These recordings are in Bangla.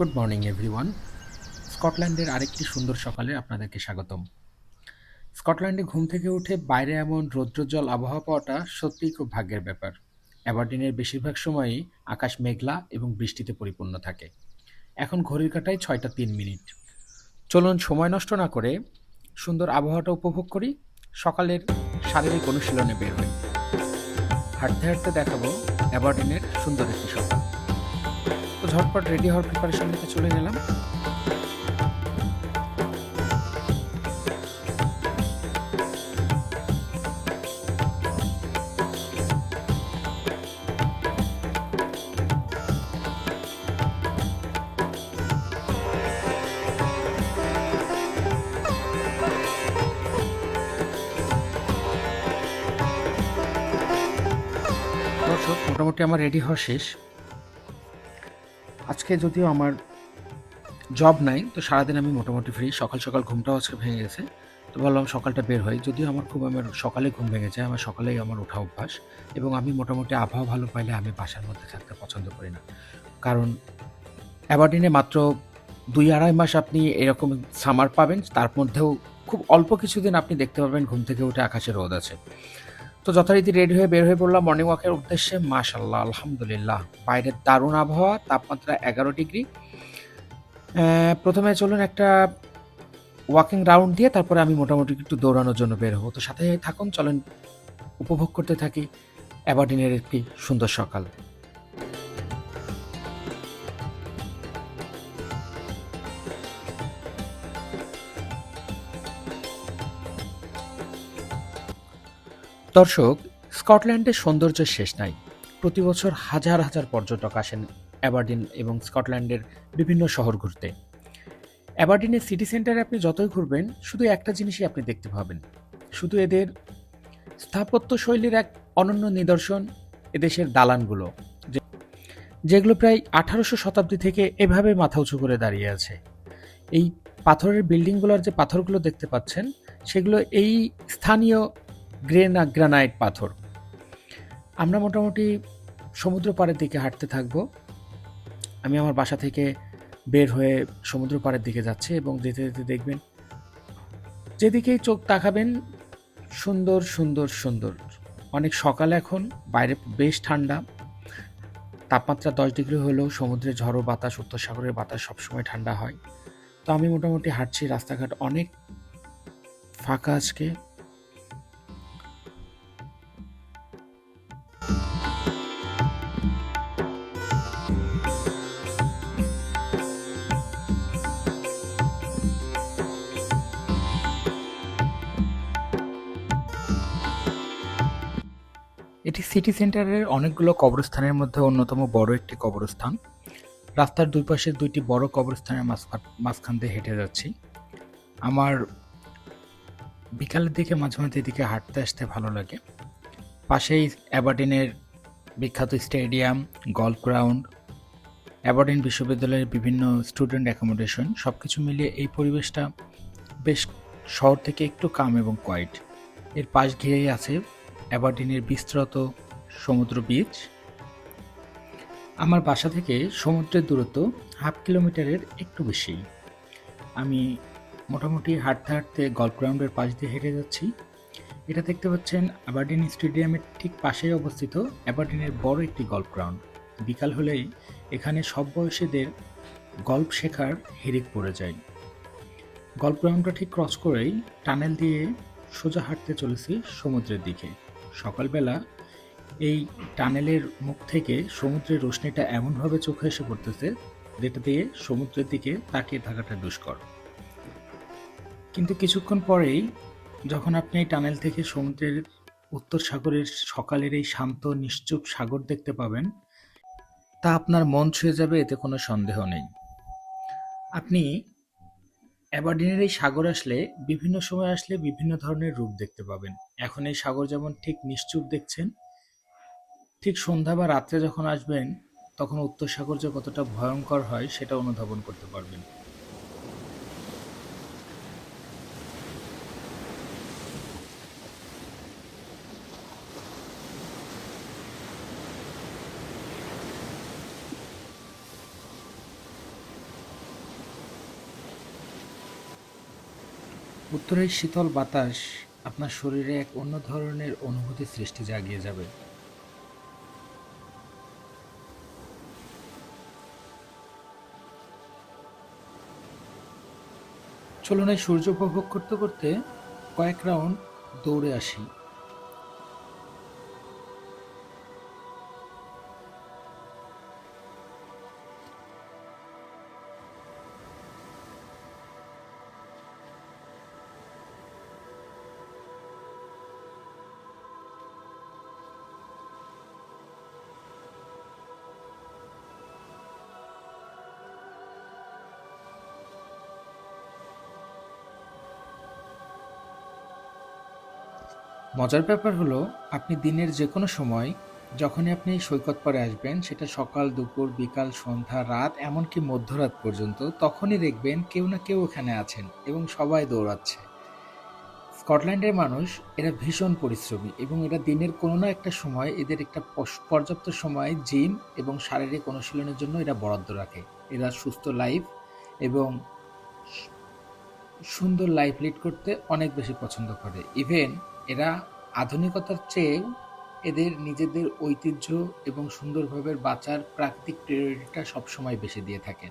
Good morning everyone. স্কটল্যান্ডের আরেকটি সুন্দর সকালে আপনাদেরকে স্বাগতম। স্কটল্যান্ডে ঘুম থেকে উঠে বাইরে এমন রৌদ্রোজ্জ্বল আবহাওয়া পাওয়াটা সত্যিই খুব ভাগ্যের ব্যাপার। অ্যাবারডিনের বেশিরভাগ সময়ই আকাশ মেঘলা এবং বৃষ্টিতে পরিপূর্ণ থাকে। এখন ঘড়ির কাঁটায় 6টা 3 মিনিট। চলুন সময় নষ্ট না করে সুন্দর আবহাওয়াটা উপভোগ করি। সকালের শারীরিক অনুশীলনে বের হই। হাঁটতে হাঁটতে দেখাবো অ্যাবারডিনের সুন্দর একটি সকাল। তো ঝটপট রেডি হওয়ার প্রিপারেশন নিতে চলে গেলাম। দর্শক, মোটামুটি আমার রেডি হওয়া শেষ। আজকে যদিও আমার জব নাই, তো সারাদিন আমি মোটামুটি ফ্রি। সকাল সকাল ঘুমটাও আজকে ভেঙে গেছে, তো ভাবলাম সকালটা বের হই। যদিও আমার সকালে ঘুম ভেঙে যায়, আমার সকালেই আমার ওঠা অভ্যাস। এবং আমি মোটামুটি আবহাওয়া ভালো পাইলে আমি বাসার মধ্যে থাকতে পছন্দ করি না। কারণ অ্যাবারডিনে মাত্র 2-2.5 মাস আপনি এরকম সামার পাবেন, তার মধ্যেও খুব অল্প কিছুদিন আপনি দেখতে পাবেন ঘুম থেকে উঠে আকাশে রোদ আছে। তো যথারীতি রেডি হয়ে বের হয়ে পড়লাম মর্নিং ওয়াকের উদ্দেশ্যে। মাশাআল্লাহ, আলহামদুলিল্লাহ, বাইরের দারুণ আবহাওয়া, তাপমাত্রা 11 ডিগ্রি। প্রথমে চলুন একটা ওয়াকিং রাউন্ড দিয়ে তারপরে আমি মোটামুটি একটু দৌড়ানোর জন্য বের হবো। তো সাথে থাকুন, চলেন উপভোগ করতে থাকি অ্যাবারডিনের একটি সুন্দর সকাল। দর্শক, স্কটল্যান্ডের সৌন্দর্যের শেষ নাই। প্রতি বছর হাজার হাজার পর্যটক আসেন অ্যাবারডিন এবং স্কটল্যান্ডের বিভিন্ন শহর ঘুরতে। অ্যাবারডিনের সিটি সেন্টারে আপনি যতই ঘুরবেন, শুধু একটা জিনিসই আপনি দেখতে পাবেন, শুধু এদের স্থাপত্য শৈলীর এক অনন্য নিদর্শন। এদেশের দালানগুলো, যেগুলো প্রায় 18শো শতাব্দী থেকে এভাবে মাথা উঁচু করে দাঁড়িয়ে আছে। এই পাথরের বিল্ডিংগুলোর যে পাথরগুলো দেখতে পাচ্ছেন, সেগুলো এই স্থানীয় গ্রানাইট পাথর। আমরা মোটামুটি সমুদ্র পাড়ের দিকে হাঁটতে থাকব। আমি আমার বাসা থেকে বের হয়ে সমুদ্র পাড়ের দিকে যাচ্ছি এবং যেতে যেতে দেখবেন যেদিকেই চোখ তাকাবেন সুন্দর সুন্দর সুন্দর। অনেক সকাল এখন, বাইরে বেশ ঠান্ডা, তাপমাত্রা 10 ডিগ্রি হলেও সমুদ্রের ঝড়ো বাতাস, উত্তর সাগরের বাতাস সবসময় ঠান্ডা হয়। তো আমি মোটামুটি হাঁটছি, রাস্তাঘাট অনেক ফাঁকা আজকে। এটি সিটি সেন্টারের অনেকগুলো কবরস্থানের মধ্যে অন্যতম বড় একটি কবরস্থান। রাস্তার দুই পাশে দুইটি বড় কবরস্থানের মাঝখান দিয়ে হেঁটে যাচ্ছি। আমার বিকালের দিকে মাঝে মাঝে এদিকে হাঁটতে আসতে ভালো লাগে। পাশেই অ্যাবারডিনের বিখ্যাত স্টেডিয়াম, গল্ফ গ্রাউন্ড, অ্যাবারডিন বিশ্ববিদ্যালয়ের বিভিন্ন স্টুডেন্ট অ্যাকোমোডেশন, সব কিছু মিলিয়ে এই পরিবেশটা বেশ শহর থেকে একটু কাম এবং কোয়াইট। এর পাশ ঘিরেই আছে অ্যাবারডিনের বিস্তৃত সমুদ্র বিচ। আমার বাসা থেকে সমুদ্রের দূরত্ব 1/2 কিলোমিটারের একটু বেশি। আমি মোটামুটি হাঁটতে হাঁটতে গল্ফ গ্রাউন্ডের পাশ দিয়ে হেঁটে যাচ্ছি। এটা দেখতে পাচ্ছেন অ্যাবারডিন স্টেডিয়ামের ঠিক পাশেই অবস্থিত অ্যাবারডিনের বড় একটি গল্ফ গ্রাউন্ড। বিকাল হলেই এখানে সব বয়সীদের গল্ফ শেখার হিড়িক পড়ে যায়। গল্ফ গ্রাউন্ডটা ঠিক ক্রস করেই টানেল দিয়ে সোজা হাঁটতে চলেছি সমুদ্রের দিকে। সকালবেলা এই টানেলের মুখ থেকে সমুদ্রের রোশনিটা এমনভাবে চোখে এসে পড়তেছে, যেটা দিয়ে সমুদ্রের দিকে তাকিয়ে থাকাটা দুষ্কর। কিন্তু কিছুক্ষণ পরেই যখন আপনি এই টানেল থেকে সমুদ্রের উত্তর সাগরের সকালের এই শান্ত নিশ্চুপ সাগর দেখতে পাবেন, তা আপনার মন ছুঁয়ে যাবে, এতে কোনো সন্দেহ নেই। আপনি অ্যাবারডিনের এই সাগর আসলে, বিভিন্ন সময় আসলে বিভিন্ন ধরনের রূপ দেখতে পাবেন। এখন এই সাগর যেমন ঠিক নিশ্চুপ দেখছেন, ঠিক সন্ধ্যা বা রাত্রে যখন আসবেন তখন উত্তর সাগর যে কতটা ভয়ঙ্কর হয় সেটা অনুধাবন করতে পারবেন। উত্তরের শীতল বাতাস আপনার শরীরে এক অন্য ধরনের অনুভূতি সৃষ্টি জাগিয়ে যাবে। চলুন এই সূর্য উপভোগ করতে করতে কয়েক রাউন্ড দৌড়ে আসি। মজার ব্যাপার হলো, আপনি দিনের যেকোনো সময় যখনই আপনি সৈকত পাড়ে আসবেন, সেটা সকাল, দুপুর, বিকাল, সন্ধ্যা, রাত, এমনকি মধ্যরাত পর্যন্ত, তখনই দেখবেন কেউ না কেউ এখানে আছেন এবং সবাই দৌড়াচ্ছে। স্কটল্যান্ডের মানুষ এরা ভীষণ পরিশ্রমী এবং এরা দিনের কোনো না একটা সময় এদের একটা পর্যাপ্ত সময় জিম এবং শারীরিক অনুশীলনের জন্য এরা বরাদ্দ রাখে। এরা সুস্থ লাইফ এবং সুন্দর লাইফ লিড করতে অনেক বেশি পছন্দ করে। ইভেন এরা আধুনিকতার চেয়েও এদের নিজেদের ঐতিহ্য এবং সুন্দরভাবে বাঁচার প্রাকৃতিক প্রায়োরিটিটা সবসময় বেশি দিয়ে থাকে।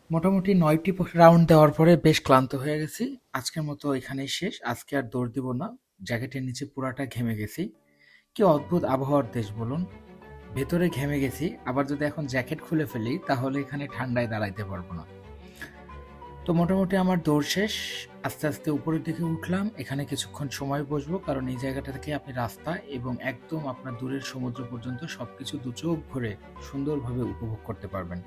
মোটামুটি ৯টি রাউন্ড দেওয়ার পরে বেশ ক্লান্ত হয়ে গেছি। আজকের মতো এখানেই শেষ। আজকে আর দৌড় দিব না। জ্যাকেটের নিচে পুরাটা ঘেমে গেছি। কি অদ্ভুত আবহাওয়ার দেশ বলুন। ভেতরে ঘেমে গেছি, আবার যদি এখন জ্যাকেট খুলে ফেলি তাহলে এখানে ঠান্ডায় দাঁড়াইতে পারবো না। তো মোটামুটি আমার দৌড় শেষ। আস্তে আস্তে উপরের দিকে উঠলাম। এখানে কিছুক্ষণ সময় বসবো, কারণ এই জায়গাটা থেকে আপনি রাস্তা এবং একদম আপনার দূরের সমুদ্র পর্যন্ত সবকিছু দু চোখ ভরে সুন্দরভাবে উপভোগ করতে পারবেন।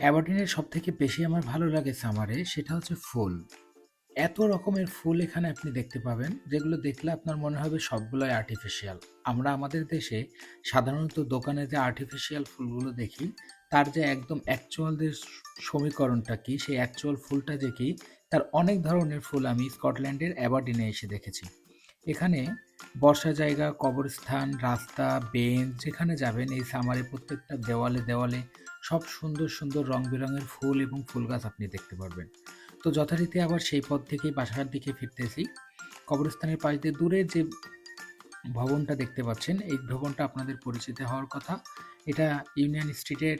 অ্যাবারডিনের সবথেকে বেশি আমার ভালো লাগে সামারে, সেটা হচ্ছে ফুল। এত রকমের ফুল এখানে আপনি দেখতে পাবেন, যেগুলো দেখলে আপনার মনে হবে সবগুলোই আর্টিফিশিয়াল। আমরা আমাদের দেশে সাধারণত দোকানে যে আর্টিফিশিয়াল ফুলগুলো দেখি, তার যে একদম অ্যাকচুয়াল যে সমীকরণটা কি, সেই অ্যাকচুয়াল ফুলটা যে কি, তার অনেক ধরনের ফুল আমি স্কটল্যান্ডের অ্যাবারডিনে এসে দেখেছি। এখানে বসার জায়গা, কবরস্থান, রাস্তা, বেঞ্চ, যেখানে যাবেন এই সামারে প্রত্যেকটা দেওয়ালে দেওয়ালে সব সুন্দর সুন্দর রং বেরঙের ফুল এবং ফুল গাছ আপনি দেখতে পারবেন। তো যথারীতি আবার সেই পথ থেকেই বাসার দিকে ফিরতেছি। কবরস্থানের পাশ দিয়ে দূরে যে ভবনটা দেখতে পাচ্ছেন, এই ভবনটা আপনাদের পরিচিত হওয়ার কথা। এটা ইউনিয়ন স্ট্রিটের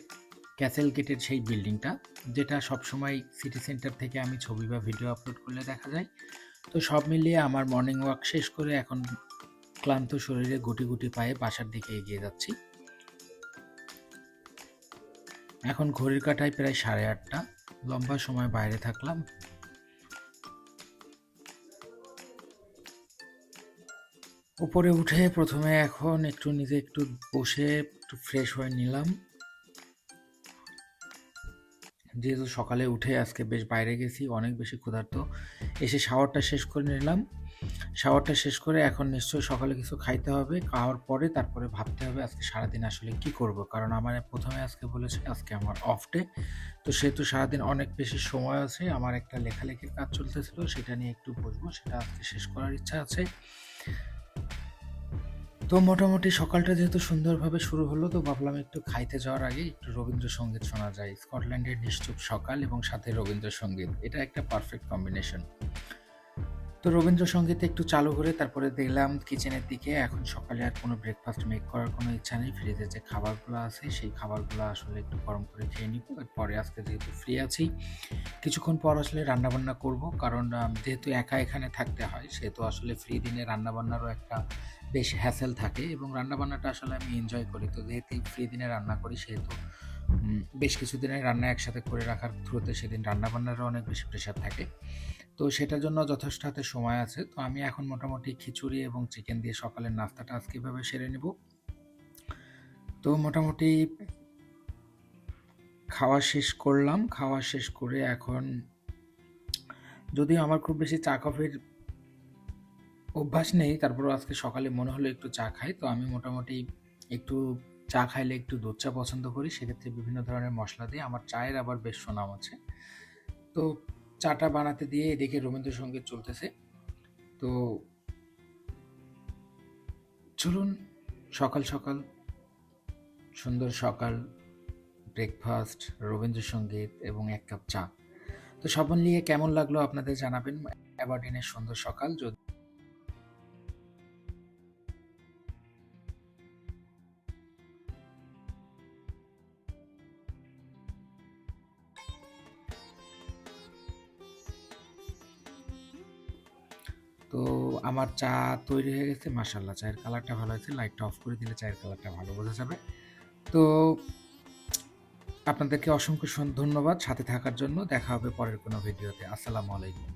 ক্যাসেল গেটের সেই বিল্ডিংটা, যেটা সবসময় সিটি সেন্টার থেকে আমি ছবি বা ভিডিও আপলোড করলে দেখা যায়। তো সব মিলিয়ে আমার মর্নিং ওয়াক শেষ করে এখন ক্লান্ত শরীরে গুটি গুটি পায়ে বাসার দিকে এগিয়ে যাচ্ছি। এখন ঘড়ির কাঁটায় প্রায় 8:30। লম্বা সময় বাইরে থাকলাম। উপরে উঠে প্রথমে এখন একটু বসে একটু ফ্রেশ হয়ে নিলাম। যেহেতু সকালে উঠে আজকে বেশ বাইরে গেছি, অনেক বেশি ক্ষুধার্ত। এসে শাওয়ারটা শেষ করে নিলাম। শাওয়ারটা শেষ করে এখন নিশ্চয়ই সকালে কিছু খাইতে হবে। খাওয়ার পরে তারপরে ভাবতে হবে আজকে সারাদিন আসলে কি করব, কারণ আমার প্রথমে আজকে বলেছে আজকে আমার অফ ডে। তো সেহেতু সারাদিন অনেক বেশি সময় আছে। আমার একটা লেখালেখির কাজ চলতেছিল, সেটা নিয়ে একটু বসবো, সেটা আজকে শেষ করার ইচ্ছা আছে। তো মোটামুটি সকালটা যেহেতু সুন্দরভাবে শুরু হলো, তো ভাবলাম একটু খাইতে যাওয়ার আগে একটু রবীন্দ্রসঙ্গীত শোনা যায়। স্কটল্যান্ডের নিশ্চুপ সকাল এবং সাথে রবীন্দ্রসঙ্গীত, এটা একটা পারফেক্ট কম্বিনেশন। তো রবীন্দ্রসঙ্গীত একটু চালু করে তারপরে দেখলাম কিচেনের দিকে। এখন সকালে আর কোনো ব্রেকফাস্ট মেক করার কোনো ইচ্ছা নেই। ফ্রিজে যে খাবারগুলো আছে সেই খাবারগুলো আসলে একটু গরম করে খেয়ে নিব। এরপরে আজকে যেহেতু ফ্রি আছি, কিছুক্ষণ পর আসলে রান্নাবান্না করব। কারণ যেহেতু একা এখানে থাকতে হয় সেহেতু আসলে ফ্রি দিনে রান্নাবান্নারও একটা বেশ হ্যাসেল থাকে এবং রান্নাবান্নাটা আসলে আমি এনজয় করি। তো যেহেতু ফ্রি দিনে রান্না করি সেহেতু বেশ কিছুদিনের রান্না একসাথে করে রাখার থ্রুতে সেদিন রান্নাবান্নারও অনেক বেশি প্রেশার থাকে। তো সেটার জন্য যথেষ্ট হাতে সময় আছে। তো আমি এখন মোটামুটি খিচুড়ি এবং চিকেন দিয়ে সকালের নাস্তাটা আজকে এভাবে সেরে নেব। তো মোটামুটি খাওয়া শেষ করলাম। খাওয়া শেষ করে এখন, যদিও আমার খুব বেশি চা কফির অভ্যাস নেই, তারপরেও আজকে সকালে মনে হলো একটু চা খাই। তো আমি মোটামুটি একটু চা খাইলে একটু দুধ চা পছন্দ করি। সেক্ষেত্রে বিভিন্ন ধরনের মসলা দিয়ে, আমার চায়ের আবার বেশ সুনাম আছে। তো চাটা বানাতে দিয়ে এদিকে রবীন্দ্রসঙ্গীত চলতেছে। তো চলুন, সকাল সকাল সুন্দর সকাল, ব্রেকফাস্ট, রবীন্দ্রসঙ্গীত এবং এক কাপ চা। তো সব মিলিয়ে কেমন লাগলো আপনাদের জানাবেন। অ্যাবারডিনের সুন্দর সকাল। তো আমার চা তৈরি হয়ে গেছে, মাশাআল্লাহ চায়ের কালারটা ভালো হয়েছে। লাইটটা অফ করে দিলে চায়ের কালারটা ভালো বোঝা যাবে। তো আপনাদেরকে অসংখ্য ধন্যবাদ সাথে থাকার জন্য। দেখা হবে পরের কোনো ভিডিওতে। আসসালামু আলাইকুম।